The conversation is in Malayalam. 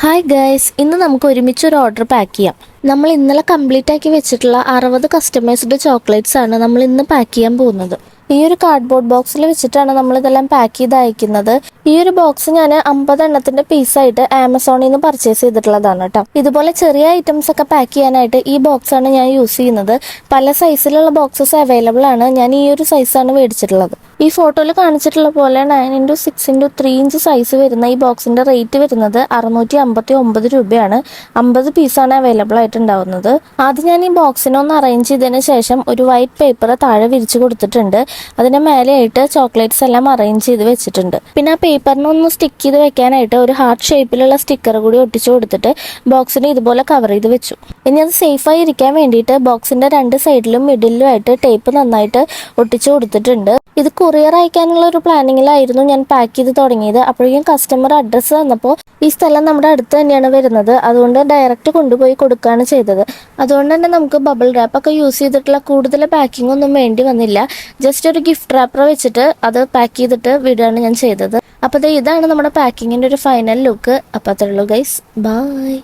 ഹായ് ഗൈസ്, ഇന്ന് നമുക്ക് ഒരുമിച്ച് ഒരു ഓർഡർ പാക്ക് ചെയ്യാം. നമ്മൾ ഇന്നലെ കംപ്ലീറ്റ് ആക്കി വെച്ചിട്ടുള്ള 60 കസ്റ്റമൈസ്ഡ് ചോക്ലേറ്റ്സ് ആണ് നമ്മൾ ഇന്ന് പാക്ക് ചെയ്യാൻ പോകുന്നത്. ഈ ഒരു കാർഡ്ബോർഡ് ബോക്സിൽ വെച്ചിട്ടാണ് നമ്മൾ ഇതെല്ലാം പാക്ക് ചെയ്ത് അയക്കുന്നത്. ഈ ഒരു ബോക്സ് ഞാൻ 50 എണ്ണത്തിന്റെ പീസായിട്ട് ആമസോണിൽ നിന്ന് പർച്ചേസ് ചെയ്തിട്ടുള്ളതാണ് കേട്ടോ. ഇതുപോലെ ചെറിയ ഐറ്റംസ് ഒക്കെ പാക്ക് ചെയ്യാനായിട്ട് ഈ ബോക്സ് ആണ് ഞാൻ യൂസ് ചെയ്യുന്നത്. പല സൈസിലുള്ള ബോക്സസ് അവൈലബിൾ ആണ്. ഞാൻ ഈ ഒരു സൈസാണ് മേടിച്ചിട്ടുള്ളത്. ഈ ഫോട്ടോയിൽ കാണിച്ചിട്ടുള്ള പോലെ 9x6x3 ഇഞ്ച് സൈസ് വരുന്ന ഈ ബോക്സിന്റെ റേറ്റ് വരുന്നത് 659 രൂപയാണ്. 50 പീസാണ് അവൈലബിൾ ആയിട്ടുണ്ടാവുന്നത്. ആദ്യം ഞാൻ ഈ ബോക്സിനെ ഒന്ന് അറേഞ്ച് ചെയ്തതിന് ശേഷം ഒരു വൈറ്റ് പേപ്പർ താഴെ വിരിച്ചു കൊടുത്തിട്ടുണ്ട്. അതിന്റെ മേലെയായിട്ട് ചോക്ലേറ്റ്സ് എല്ലാം അറേഞ്ച് ചെയ്ത് വെച്ചിട്ടുണ്ട്. പിന്നെ ആ പേപ്പറിനെ ഒന്ന് സ്റ്റിക്ക് ചെയ്ത് വെക്കാനായിട്ട് ഒരു ഹാർട്ട് ഷേപ്പിലുള്ള സ്റ്റിക്കർ കൂടി ഒട്ടിച്ചു കൊടുത്തിട്ട് ബോക്സിനെ ഇതുപോലെ കവർ ചെയ്ത് വെച്ചു. ഇനി അത് സേഫായി ഇരിക്കാൻ വേണ്ടിയിട്ട് ബോക്സിന്റെ രണ്ട് സൈഡിലും മിഡിലുമായിട്ട് ടേപ്പ് നന്നായിട്ട് ഒട്ടിച്ചു കൊടുത്തിട്ടുണ്ട്. ഇത് കൊറിയർ അയക്കാനുള്ള ഒരു പ്ലാനിങ്ങിലായിരുന്നു ഞാൻ പാക്ക് ചെയ്ത് തുടങ്ങിയത്. അപ്പോഴേക്കും കസ്റ്റമർ അഡ്രസ്സ് തന്നപ്പോൾ ഈ സ്ഥലം നമ്മുടെ അടുത്ത് തന്നെയാണ് വരുന്നത്. അതുകൊണ്ട് ഡയറക്റ്റ് കൊണ്ടുപോയി കൊടുക്കുകയാണ് ചെയ്തത്. അതുകൊണ്ട് തന്നെ നമുക്ക് ബബിൾ റാപ്പ് ഒക്കെ യൂസ് ചെയ്തിട്ടുള്ള കൂടുതൽ പാക്കിംഗ് ഒന്നും വേണ്ടി വന്നില്ല. ജസ്റ്റ് ഒരു ഗിഫ്റ്റ് റാപ്പർ വെച്ചിട്ട് അത് പാക്ക് ചെയ്തിട്ട് വിടുകയാണ് ഞാൻ ചെയ്തത്. അപ്പോൾ ഇതാണ് നമ്മുടെ പാക്കിങ്ങിന്റെ ഒരു ഫൈനൽ ലുക്ക്. അപ്പോൾ അത്രേ ഉള്ളൂ ഗൈസ്, ബൈ.